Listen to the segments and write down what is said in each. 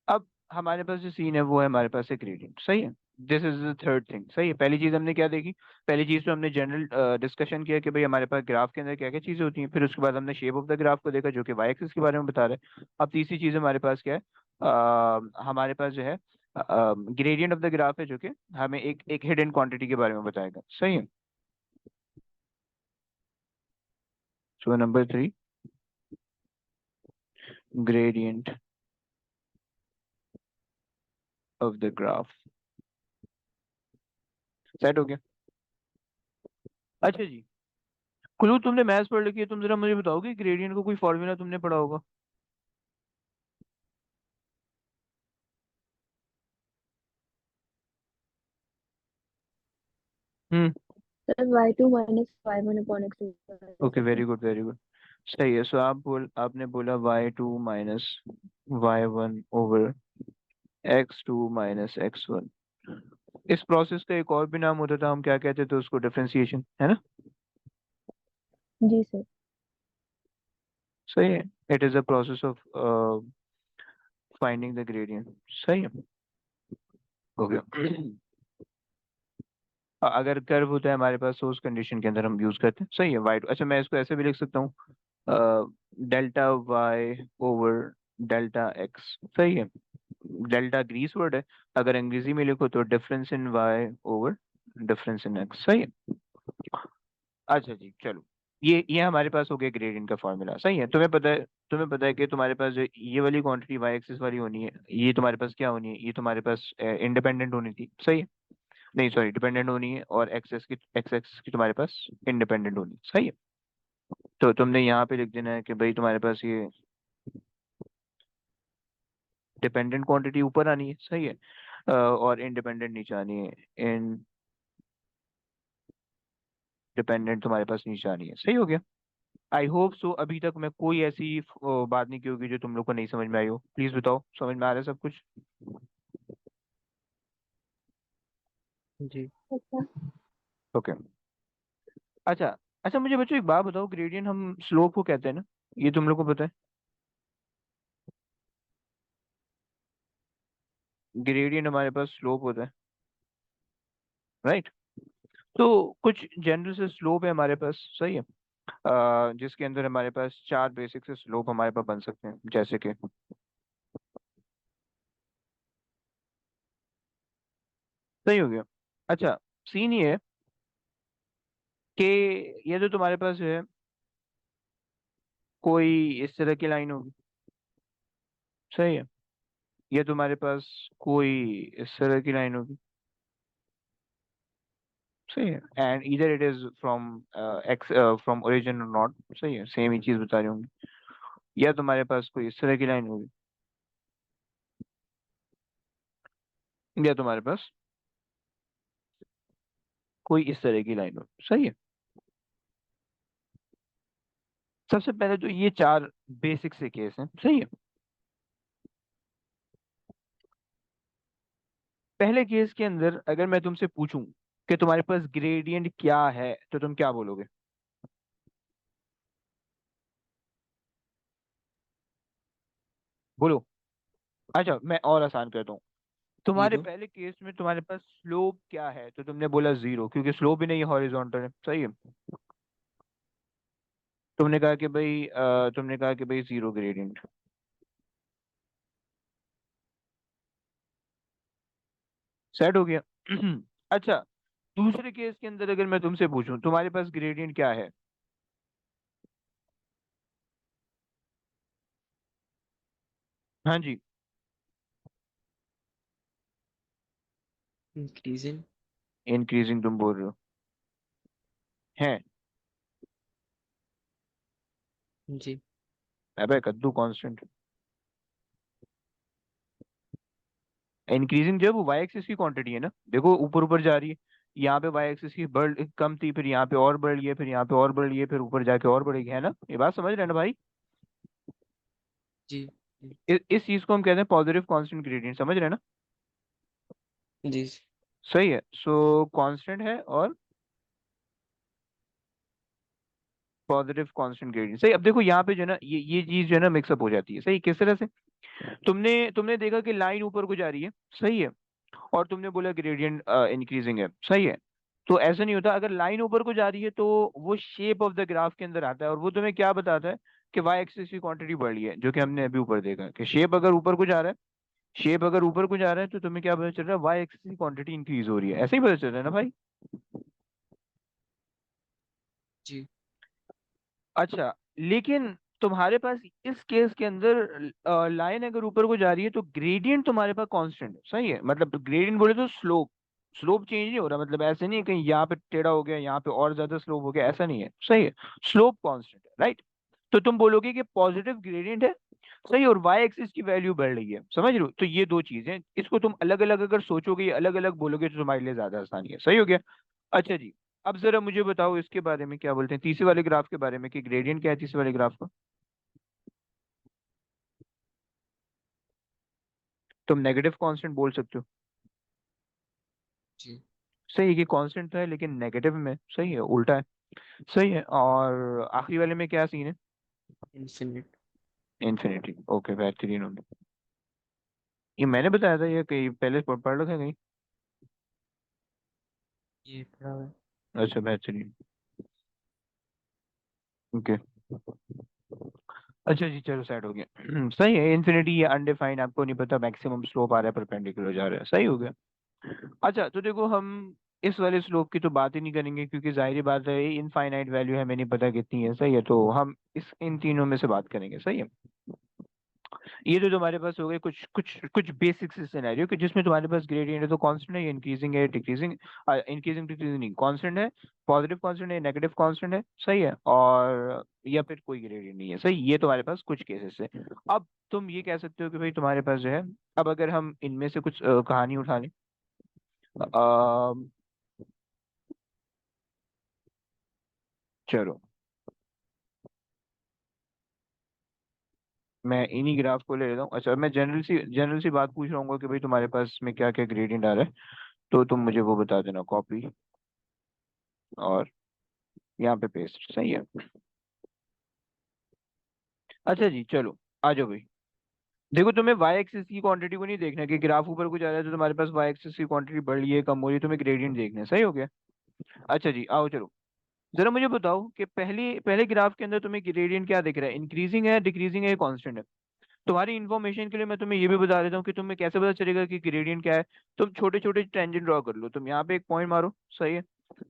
अब हमारे पास जो सीन है वो है हमारे पास एक ग्रेडियंट, सही है। This is the third thing, सही है। पहली चीज हमने क्या देखी? पहली चीज तो हमने जनरल डिस्कशन किया कि भाई हमारे पास ग्राफ के अंदर क्या क्या चीजें होती हैं। फिर उसके बाद हमने शेप ऑफ द ग्राफ को देखा जो कि वाई एक्सिस के बारे में बता रहा है। अब तीसरी चीज हमारे पास क्या है? हमारे पास जो है ग्रेडियंट ऑफ द ग्राफ है जो कि हमें एक एक हिडन क्वांटिटी के बारे में बताएगा, सही है। So number 3, gradient of the graph. Set हो गया। अच्छा जी, कुल्लू तुमने मैथ्स पढ़ रखी है, तुम जरा मुझे बताओगे ग्रेडियंट को कोई फॉर्मूला तुमने पढ़ा होगा? Hmm. Sir y2 minus y1/x2। Okay, very good very good. सही है। सो आपने बोला y2 - y1/x2 - x1। इस प्रोसेस का एक और भी नाम होता था, हम क्या कहते थे उसको? डिफरेंशिएशन, है ना? जी सर। सही है। It is a process of finding the gradient, सही है। हो गया। अगर कर्व होता है हमारे पास सोर्स कंडीशन के अंदर हम यूज करते हैं, सही है। वाई, अच्छा मैं इसको ऐसे भी लिख सकता हूँ, delta Y over delta X, सही है। डेल्टा ग्रीस वर्ड है, अगर अंग्रेजी में लिखो तो difference in Y over difference in X, सही है। अच्छा जी, चलो। ये हमारे पास हो गया ग्रेडियंट का फॉर्मूला, सही है। तुम्हें पता है कि तुम्हारे पास जो ये वाली क्वांटिटी वाई एक्सिस वाली होनी है, ये तुम्हारे पास क्या होनी है? ये तुम्हारे पास इंडिपेंडेंट होनी थी, सही है। नहीं सॉरी, डिपेंडेंट होनी है, और एक्स एक्स की तुम्हारे पास इंडिपेंडेंट होनी है, सही है। तो तुमने यहाँ पे लिख देना है कि भाई तुम्हारे पास ये डिपेंडेंट क्वांटिटी ऊपर आनी है, सही है। और इंडिपेंडेंट नीचे आनी है। इंडिपेंडेंट तुम्हारे पास नीचे आनी है, सही हो गया। आई होप सो अभी तक मैं कोई ऐसी बात नहीं की होगी जो तुम लोग को नहीं समझ में आई हो। प्लीज बताओ, समझ में आ रहा है सब कुछ? जी। अच्छा। ओके। अच्छा। अच्छा मुझे बच्चों एक बात बताओ, ग्रेडियंट हम स्लोप को कहते हैं ना, ये तुम लोग को पता है? ग्रेडियंट हमारे पास स्लोप होता है, राइट? तो कुछ जनरल से स्लोप है हमारे पास, सही है। जिसके अंदर हमारे पास चार बेसिक से स्लोप हमारे पास बन सकते हैं, जैसे कि, सही हो गया। अच्छा, सीन ये है कि ये जो तुम्हारे पास है कोई इस तरह की लाइन होगी, सही है। ये तुम्हारे पास कोई इस तरह की लाइन होगी, सही है। एंड इधर it is from x from origin और नॉट, सही है, सेम ही चीज बता रही होंगी। या तुम्हारे पास कोई इस तरह की लाइन होगी, या तुम्हारे पास कोई इस तरह की लाइन होगी, सही है। सबसे पहले तो ये चार बेसिक से केस हैं, सही है। पहले केस के अंदर अगर मैं तुमसे पूछूं कि तुम्हारे पास ग्रेडियंट क्या है, तो तुम क्या बोलोगे? बोलो। अच्छा मैं और आसान करता हूँ, तुम्हारे जीरो। पहले केस में तुम्हारे पास स्लोप क्या है, तो तुमने बोला जीरो, क्योंकि स्लोप भी नहीं है, हॉरिजॉन्टल है, सही है। तुमने कहा कि भाई जीरो ग्रेडियंट, सेट हो गया। अच्छा, दूसरे केस के अंदर अगर मैं तुमसे पूछूं तुम्हारे पास ग्रेडियंट क्या है? हाँ जी। इंक्रीजिंग। इंक्रीजिंग तुम बोल रहे हो, है? जी। अबे कद्दू कांस्टेंट। इंक्रीजिंग जो है वो वाई एक्सिस की क्वांटिटी है ना, देखो ऊपर ऊपर जा रही है। यहाँ पे वाई एक्सिस की बढ़ कम थी, फिर यहाँ पे और बढ़ रही है, फिर यहाँ पे और बढ़ रही है, फिर ऊपर जाके और बढ़ेगी, है ना? ये बात समझ रहे हैं ना भाई? जी। जी। इस चीज को हम कहते हैं पॉजिटिव कांस्टेंट ग्रेडियंट, समझ रहे हैं ना? जी। सही है। सो कांस्टेंट है और पॉजिटिव कांस्टेंट ग्रेडियंट, सही। अब देखो यहाँ पे जो है ना, ये चीज जो है ना मिक्सअप हो जाती है, सही। किस तरह से? तुमने तुमने देखा कि लाइन ऊपर को जा रही है, सही है, और तुमने बोला ग्रेडियंट इंक्रीजिंग है, सही है। तो ऐसा नहीं होता, अगर लाइन ऊपर को जा रही है तो वो शेप ऑफ द ग्राफ के अंदर आता है, और वो तुम्हें क्या बताता है कि वाई एक्सिस की क्वांटिटी बढ़ रही है, जो कि हमने अभी ऊपर देखा कि शेप अगर ऊपर को जा रहा है, शेप अगर ऊपर को जा रहा है तो तुम्हें क्या पता चल रहा है, वाई एक्सिस की क्वांटिटी इंक्रीज हो रही है, ऐसे ही पता चल रहा है ना भाई। जी। अच्छा, लेकिन तुम्हारे पास इस केस के अंदर लाइन अगर ऊपर को जा रही है तो ग्रेडियंट तुम्हारे पास कांस्टेंट है, सही है, मतलब ग्रेडियंट बोले तो स्लोप, स्लोप चेंज नहीं हो रहा, मतलब ऐसे नहीं है कहीं यहाँ पे टेढ़ा हो गया, यहाँ पे और ज्यादा स्लोप हो गया, ऐसा नहीं है, सही है, स्लोप कांस्टेंट है, राइट। तो तुम बोलोगे कि पॉजिटिव ग्रेडियंट है, सही, और वाई एक्सिस की वैल्यू बढ़ रही है, समझ रहे हो, तो ये दो चीजें, इसको तुम अलग अलग अगर सोचोगे, अलग अलग बोलोगे तो तुम्हारे लिए ज्यादा आसानी है, सही हो गया। अच्छा जी, अब जरा मुझे बताओ इसके बारे में, क्या बोलते हैं तीसरे वाले ग्राफ के बारे में, कि ग्रेडियंट क्या है तीसरे वाले ग्राफ का। तुम नेगेटिव कांस्टेंट बोल सकते हो, जी। सही है कि कांस्टेंट तो है लेकिन नेगेटिव में, सही है, उल्टा है, सही है, और आखिरी वाले में क्या सीन है। इन्फिनिट। इन्फिनिटी, ओके, बेहतरीन हो गया। ये मैंने बताया था, ये कहीं पहले पढ़ रखा है कहीं। ये पढ़ा हुआ है। अच्छा, बेहतरीन, ओके। अच्छा जी, चलो सेट हो गया। सही है, इन्फिनिटी ये अनडिफाइंड, आपको नहीं पता मैक्सिमम स्लोप आ रहा है परपेंडिकुलर जा रहा है, सही हो गया। अच्छा, तो देखो हम इस वाले स्लोप की तो बात ही नहीं करेंगे, क्योंकि जाहिर बात है इनफाइनाइट वैल्यू हमें नहीं पता कितनी है, सही है, तो हम इस इन तीनों में से बात करेंगे, सही है। ये तो तुम्हारे पास हो गए कुछ कुछ कुछ बेसिक से सिनेरियो कि जिसमें तुम्हारे पास ग्रेडियंट है तो कांस्टेंट है, इंक्रीजिंग है, डिक्रीजिंग, इंक्रीजिंग डिक्रीजिंग नहीं, कांस्टेंट है, पॉजिटिव कांस्टेंट है, नेगेटिव कांस्टेंट है, सही है, और या फिर कोई ग्रेडियंट नहीं है, सही, ये तुम्हारे पास कुछ केसेस है। अब तुम ये कह सकते हो कि भाई तुम्हारे पास जो है, अब अगर हम इनमें से कुछ कहानी उठा लें, चलो मैं इन्हीं ग्राफ को ले लेता हूँ। अच्छा, मैं जनरल सी बात पूछ रहा हूँ कि भाई तुम्हारे पास में क्या क्या ग्रेडियंट आ रहा है, तो तुम मुझे वो बता देना, कॉपी और यहाँ पे पेस्ट, सही है। अच्छा जी, चलो आ जाओ भाई। देखो, तुम्हें वाई एक्सिस की क्वांटिटी को नहीं देखना कि ग्राफ ऊपर को जा रहा है तो तुम्हारे पास वाई एक्सिस की क्वांटिटी बढ़ रही है, कम हो रही है, तुम्हें ग्रेडियंट देखना है, सही हो गया। अच्छा जी, आओ चलो, जरा मुझे बताओ कि पहले पहले ग्राफ के अंदर तुम्हें ग्रेडियंट क्या दिख रहा है, इंक्रीजिंग है, डिक्रीजिंग है, कांस्टेंट है। तुम्हारी इन्फॉर्मेशन के लिए मैं तुम्हें ये भी बता देता हूँ कि तुम्हें कैसे पता चलेगा कि ग्रेडियंट क्या है। तुम छोटे छोटे टेंजेंट ड्रॉ कर लो, तुम यहाँ पे एक पॉइंट मारो, सही है,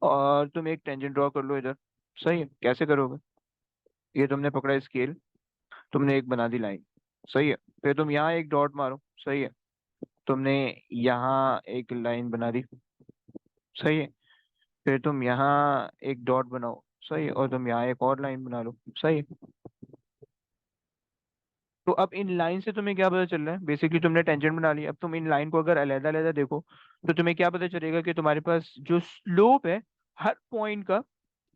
और तुम एक टेंजेंट ड्रॉ कर लो इधर, सही है, कैसे करोगे, ये तुमने पकड़ा स्केल, तुमने एक बना दी लाइन, सही है, फिर तुम यहाँ एक डॉट मारो, सही है, तुमने यहाँ एक लाइन बना दी, सही है, फिर तुम यहाँ एक डॉट बनाओ, सही है, और तुम यहाँ एक और लाइन बना लो, सही है। तो अब इन लाइन से तुम्हें क्या पता चल रहा है, बेसिकली तुमने टेंजेंट बना ली, अब तुम इन लाइन को अगर अलग अलग देखो तो तुम्हें क्या पता चलेगा कि तुम्हारे पास जो स्लोप है हर पॉइंट का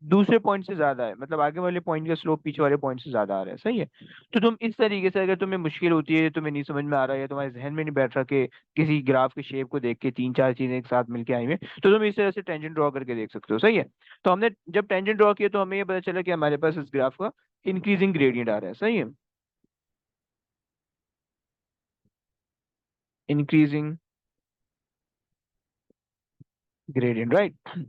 दूसरे पॉइंट से ज्यादा है, मतलब आगे वाले पॉइंट का स्लोप पीछे वाले पॉइंट से ज्यादा आ रहा है, सही है। तो तुम इस तरीके से, अगर तुम्हें मुश्किल होती है, तुम्हें नहीं समझ में आ रहा है, या तुम्हारे जहन में नहीं बैठ रहा कि किसी ग्राफ के शेप को देख के तीन चार चीजें एक साथ मिलके आई हुई हैं, तो तुम इस तरह से टेंजेंट ड्रॉ करके देख सकते हो, सही है। तो हमने जब टेंजेंट ड्रॉ किया तो हमें ये पता चला कि हमारे पास इस ग्राफ का इंक्रीजिंग ग्रेडियंट आ रहा है, सही है, इंक्रीजिंग ग्रेडियंट, राइट।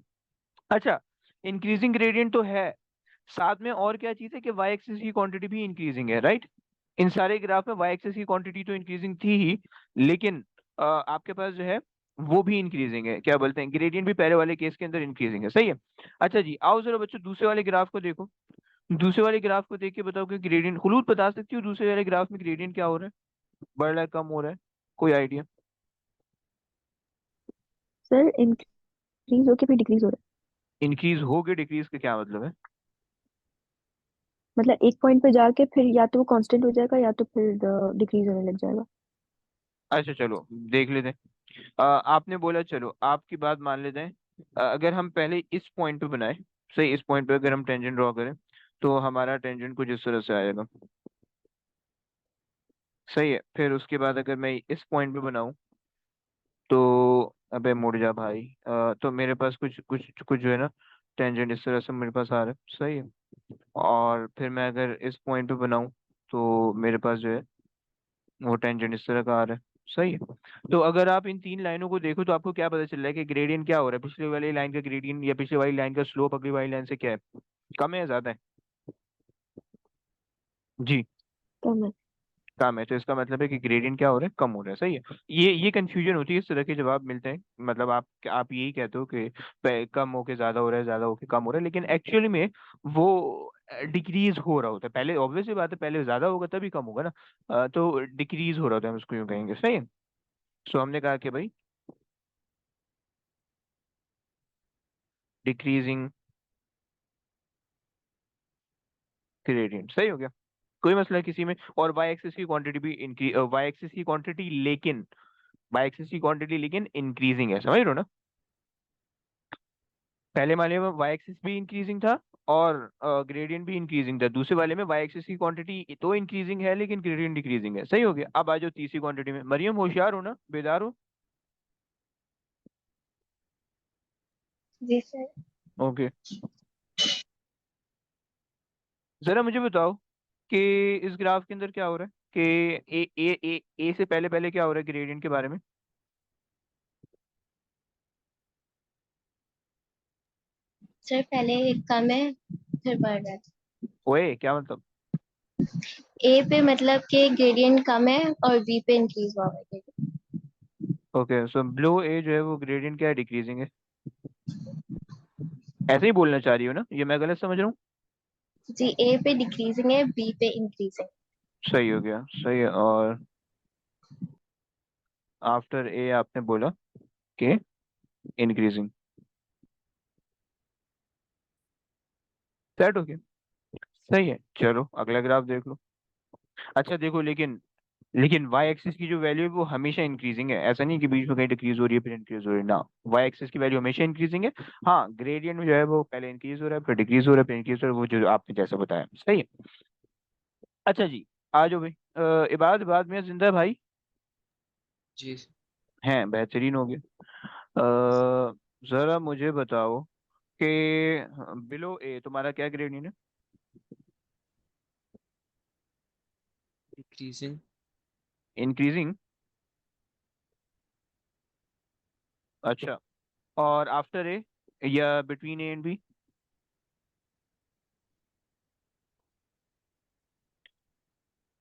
अच्छा, इंक्रीजिंग ग्रेडियंट तो है, साथ में और क्या चीज है कि वाई एक्सिस की क्वांटिटी भी इंक्रीजिंग है, राइट। इन सारे ग्राफ में वाई एक्सिस की क्वांटिटी तो इंक्रीजिंग थी ही, लेकिन आपके पास जो है वो भी इंक्रीजिंग है, क्या बोलते हैं, ग्रेडियंट भी पहले वाले केस के अंदर इंक्रीजिंग है, सही है। अच्छा जी, आओ जरा बच्चों दूसरे वाले ग्राफ को देखो, दूसरे वाले ग्राफ को देख के बताओ कि ग्रेडियंट, खुलूद बता सकती हो दूसरे वाले ग्राफ में ग्रेडियंट क्या हो रहा है, बढ़ रहा है, कम हो रहा है, कोई आइडिया। सर इंक्रीज होके फिर डिक्रीज हो रहा इंक्रीज हो गया, डिक्रीज का क्या मतलब है। है, मतलब एक पॉइंट पे जाके फिर या तो वो कांस्टेंट हो जाएगा या तो फिर डिक्रीज होने लग जाएगा। अच्छा चलो देख लेते हैं। आपने बोला, चलो आपकी बात मान लेते हैं, अगर हम पहले इस पॉइंट पे बनाए, सही, इस पॉइंट पे अगर हम टेंजेंट ड्रॉ करें तो हमारा टेंजेंट कुछ इस तरह से आएगा, सही है, फिर उसके बाद अगर मैं इस पॉइंट पे बनाऊं तो, अबे मुड़ जा भाई, तो मेरे पास कुछ कुछ कुछ जो है ना, टेंजेंट इस तरह से मेरे पास आ रहा है, सही है, और फिर मैं अगर इस पॉइंट पे बनाऊं तो मेरे पास जो है वो टेंजेंट इस तरह का आ रहा है। सही है। तो अगर आप इन तीन लाइनों को देखो तो आपको क्या पता चल रहा है कि ग्रेडियंट क्या हो रहा है, पिछले वाली लाइन का ग्रेडियंट या पिछले वाली लाइन का स्लोप अगली वाली लाइन से क्या है, कम है या ज्यादा है? जी, कम है। कम है, तो इसका मतलब है कि ग्रेडियंट क्या हो रहा है, कम हो रहा है। सही है। ये कंफ्यूजन होती है, इस तरह के जवाब मिलते हैं, मतलब आप यही कहते हो कि कम होके ज्यादा हो रहा है, ज्यादा होके कम हो रहा है, लेकिन एक्चुअली में वो डिक्रीज हो रहा होता है। पहले ऑब्वियस सी बात है, पहले ज्यादा होगा तभी कम होगा ना। तो डिक्रीज हो रहा होता है, हम उसको यूं कहेंगे। सही है। सो हमने कहा कि भाई डिक्रीजिंग ग्रेडियंट। सही हो गया। कोई मसला है किसी में? और वाई एक्सिस की क्वांटिटी भी इंक्रीज, वाई एक्सिस की क्वांटिटी लेकिन, वाई एक्सिस की क्वांटिटी लेकिन इंक्रीजिंग है, समझ रहे हो ना? पहले वाले में वाई एक्सिस भी इंक्रीजिंग था और ग्रेडियंट भी इंक्रीजिंग था। दूसरे वाले में वाई एक्सिस की क्वांटिटी तो इंक्रीजिंग है लेकिन ग्रेडियंट डिक्रीजिंग है। सही हो गया। अब आ जाओ तीसरी क्वांटिटी में। मरियम होशियार हो ना, बेदार हो? जी सर। ओके। जरा मुझे बताओ कि इस ग्राफ के अंदर क्या हो रहा है, कि ए से पहले पहले क्या हो रहा है ग्रेडियंट के बारे में? सर पहले कम है फिर बढ़ रहा है। ओए क्या मतलब? ए पे मतलब कि ग्रेडियंट कम है और बी पे इंक्रीज हुआ है। ओके, सो ब्लो ए जो है वो ग्रेडियंट क्या है, डिक्रीजिंग है? ऐसे ही बोलना चाह रही हो ना, ये मैं गलत समझ रहा हूँ? जी ए पे डिक्रीजिंग है बी पे इंक्रीजिंग। सही हो गया, सही है। और आफ्टर ए आपने बोला कि इंक्रीजिंग। सेट हो गया। सही है। चलो अगला ग्राफ देख लो। अच्छा देखो, लेकिन वाई एक्सिस की जो वैल्यू है वो हमेशा इंक्रीजिंग है, ऐसा नहीं कि बीच में कहीं डिक्रीज हो रही है फिर इंक्रीज हो रही है ना। वाई एक्सिस की वैल्यू हमेशा इंक्रीजिंग है। हाँ, ग्रेडियंट में जो है वो पहले इंक्रीज हो रहा है, फिर डिक्रीज हो रहा है, फिर इंक्रीज हो रहा है, वो जो आपने जैसा बताया। सही है। अच्छा जी, आ जाओ भाई। इबाद इबाद में जिंदा है भाई? जी हैं, बेहतरीन हो गया। जरा मुझे बताओ कि बिलो ए तुम्हारा क्या ग्रेडियंट है? इंक्रीजिंग। इंक्रीजिंग। अच्छा। और आफ्टर ए या between A and B?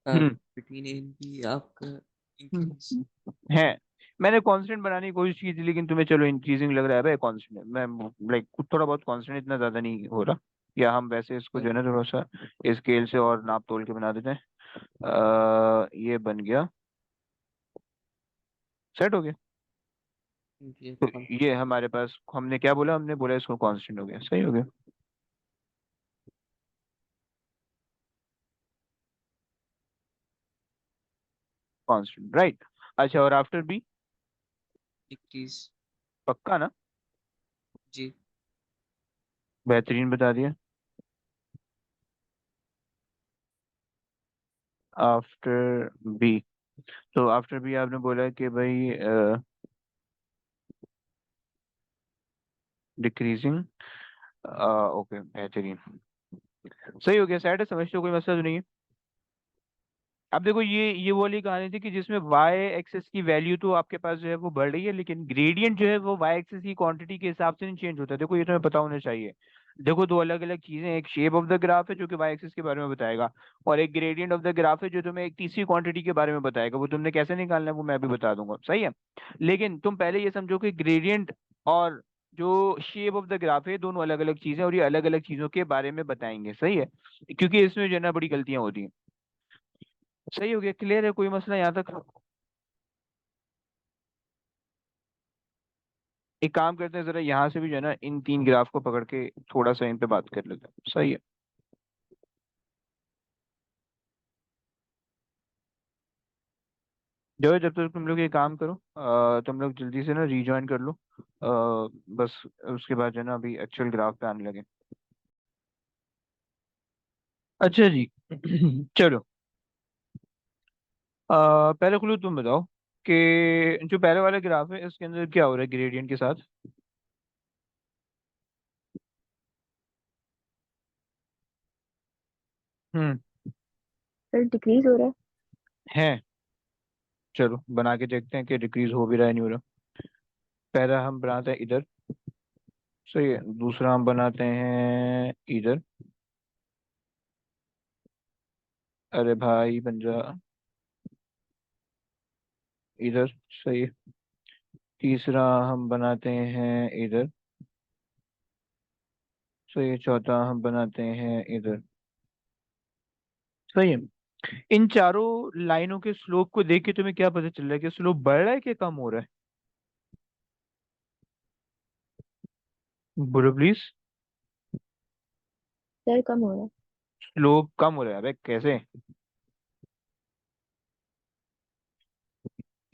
Hmm. Between A and B आपका इंक्रीज। हम्म। है। मैंने कांस्टेंट बनाने की कोशिश की थी लेकिन तुम्हें चलो इंक्रीजिंग लग रहा है भाई, कांस्टेंट है। मैं लाइक थोड़ा बहुत कांस्टेंट, इतना ज्यादा नहीं हो रहा। या हम वैसे इसको जो है ना थोड़ा सा स्केल से और नाप तोल के बना देते हैं। ये बन गया। सेट हो गया। ये तो कौन? ये हमारे पास, हमने क्या बोला, हमने बोला इसको कांस्टेंट हो गया। सही हो गया। Constant, right. अच्छा, और आफ्टर बी? डिक्रीज। पक्का ना? जी बेहतरीन बता दिया। आफ्टर बी, तो आफ्टर बी आपने बोला कि भाई डिक्रीजिंग। ओके, बेहतरीन। सही हो गया। सेट है, समझते हो, कोई मसला तो नहीं है। अब देखो, ये वो वाली कहानी थी कि जिसमें वाई एक्सेस की वैल्यू तो आपके पास जो है वो बढ़ रही है, लेकिन ग्रेडियंट जो है वो वाई एक्सेस की क्वांटिटी के हिसाब से नहीं चेंज होता। देखो ये तुम्हें पता होना चाहिए। देखो दो अलग अलग चीजें हैं, एक शेप ऑफ द ग्राफ है जो कि वाई एक्सेस के बारे में बताएगा, और एक ग्रेडियंट ऑफ द ग्राफ है जो तुम्हें एक तीसरी क्वांटिटी के बारे में बताएगा। वो तुमने कैसे निकालना है वो मैं भी बता दूंगा। सही है। लेकिन तुम पहले ये समझो कि ग्रेडियंट और जो शेप ऑफ द ग्राफ है दोनों अलग अलग चीजें, और ये अलग अलग चीजों के बारे में बताएंगे। सही है। क्योंकि इसमें जो है ना बड़ी गलतियां होती हैं। सही हो गया, क्लियर है, कोई मसला यहाँ तक? एक काम करते हैं, जरा यहाँ से भी जो है ना इन तीन ग्राफ को पकड़ के थोड़ा सा इन पे बात कर लेते हैं। सही है। जो जब तक तुम लोग ये काम करो, तुम लोग जल्दी से ना रीजॉइन कर लो। बस उसके बाद जो है ना अभी एक्चुअल ग्राफ पे आने लगे। अच्छा जी। चलो। पहले खुलू तुम बताओ कि जो पहले वाला ग्राफ है इसके अंदर क्या हो रहा है ग्रेडियंट के साथ? हम्म। सर डिक्रीज हो रहा है। है। चलो बना के देखते हैं कि डिक्रीज हो भी रहा है नहीं हो रहा। पहला हम बनाते हैं इधर, सही है। दूसरा हम बनाते हैं इधर, अरे भाई बन जा इधर, सही है। तीसरा हम बनाते हैं इधर, सही है। चौथा हम बनाते हैं इधर, सही है। इन चारों लाइनों के स्लोप को देख के तुम्हें क्या पता चल रहा है कि स्लोप बढ़ रहा है कि कम हो रहा है? बोलो प्लीज। सर कम हो रहा है। स्लोप कम हो रहा है? अबे कैसे?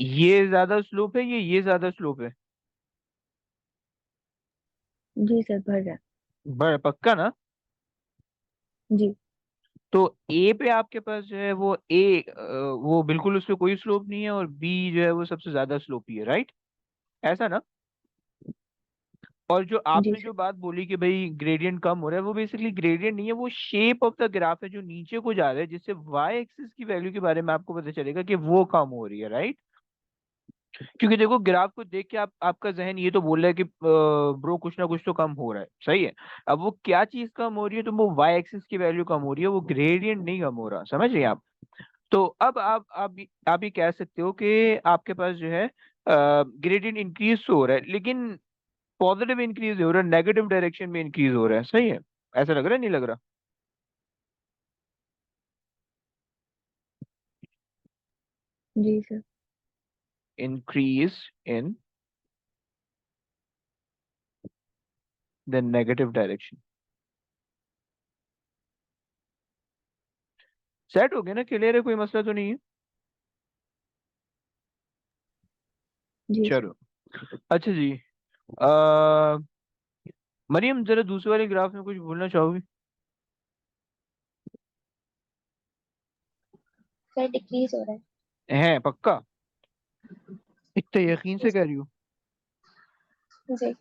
ये ज्यादा स्लोप है, ये ज्यादा स्लोप है? जी सर बढ़ रहा है। बढ़ पक्का ना? जी। तो ए पे आपके पास जो है वो ए, वो बिल्कुल उस पे कोई स्लोप नहीं है, और बी जो है वो सबसे ज्यादा स्लोपी है, राइट? ऐसा ना? और जो जी आपने सर। जो बात बोली कि भाई ग्रेडियंट कम हो रहा है, वो बेसिकली ग्रेडियंट नहीं है, वो शेप ऑफ द ग्राफ है जो नीचे को जा रहा है, जिससे वाई एक्सिस की वैल्यू के बारे में आपको पता चलेगा कि वो कम हो रही है, राइट? क्योंकि देखो ग्राफ को देख के आपका जहन ये तो बोल रहा है कि ब्रो कुछ ना कुछ तो कम हो रहा है, सही है। अब वो क्या चीज कम हो रही है, तो वो वाई एक्सिस की वैल्यू कम हो रही है, वो ग्रेडियंट नहीं कम हो रहा, समझ रहे हैं आप? तो अब आप ये कह सकते हो कि आपके पास जो है ग्रेडियंट इंक्रीज हो रहा है, लेकिन पॉजिटिव इंक्रीज हो रहा है, नेगेटिव डायरेक्शन में इंक्रीज हो रहा है, सही है। ऐसा लग रहा है, नहीं लग रहा? जी sir. Increase in the negative direction. Set हो गया ना? क्लियर है? कोई मसला तो नहीं है? जी सर। चलो, अच्छा जी। आ, मरियम जरा दूसरे वाले ग्राफ में कुछ बोलना चाहोगी? सर डिक्रीज हो रहा है पक्का? इतना यकीन से कह रही हो? है जी।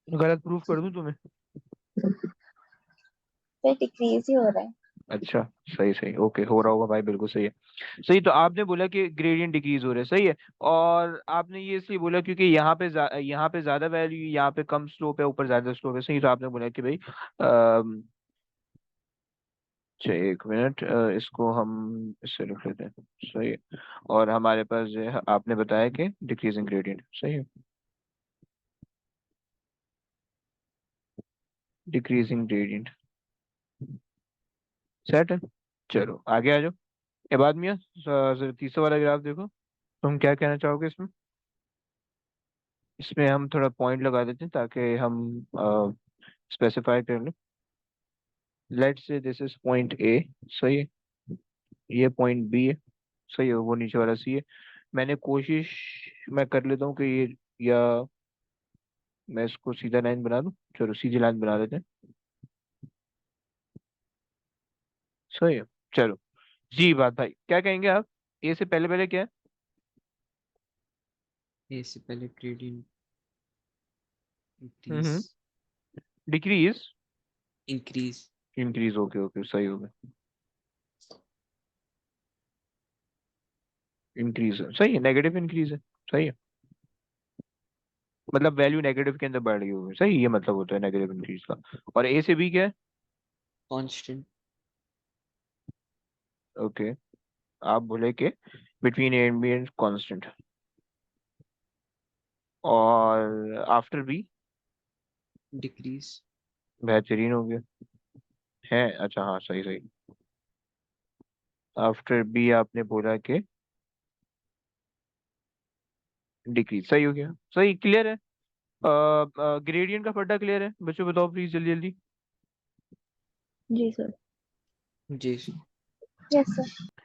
गलत प्रूफ कर दूं तुम्हें? सर डिक्रीज ही हो रहा है। अच्छा, सही सही, ओके, हो रहा होगा भाई, बिल्कुल सही है। सही, तो आपने बोला कि ग्रेडियंट डिक्रीज हो रहा है, सही है। और आपने ये इसलिए बोला क्योंकि यहाँ पे ज्यादा वैल्यू, यहाँ पे कम स्लोप है, ऊपर ज्यादा स्लोप है, सही। तो आपने बोला कि भाई अच्छा एक मिनट, इसको हम इससे लिख लेते हैं, सही है। और हमारे पास जो है आपने बताया कि डिक्रीजिंग ग्रेडियंट, सही है, डिक्रीजिंग ग्रेडियंट, सेट है। चलो आगे आ जाओ। इबाद मियाँ, जरा तीसरा वाला ग्राफ देखो, तुम क्या कहना चाहोगे इसमें? इसमें हम थोड़ा पॉइंट लगा देते हैं ताकि हम स्पेसिफाई कर लें। लेट से दिस इज पॉइंट ए, सही है। ये पॉइंट बी है, सही है। वो नीचे वाला सी है। मैंने कोशिश मैं कर लेता हूँ कि ये, या मैं इसको सीधा लाइन बना दूं, चलो सीधी लाइन बना देते हैं, सही है। चलो जी, बात भाई क्या कहेंगे आप? ए से पहले पहले क्या है? ए से पहले gradient increase. Hmm, decrease, increase. Increase, okay okay, सही हो गया। इंक्रीज है, सही है, नेगेटिव इंक्रीज है, सही है। मतलब वैल्यू नेगेटिव के अंदर बढ़ रही होगी, सही, ये मतलब होता है नेगेटिव इंक्रीज का। और ए से बी क्या है? कांस्टेंट। ओके, आप बोले कि between A and B and constant. और आफ्टर बी? डिक्रीज। बेहतरीन हो गया है, अच्छा हाँ, सही सही। आफ्टर बी आपने बोला कि डिक्रीज, सही हो गया, सही, क्लियर है। ग्रेडियंट का फड्डा क्लियर है बच्चों? बताओ प्लीज जल्दी जल्दी। जी सर। जी। Yes sir.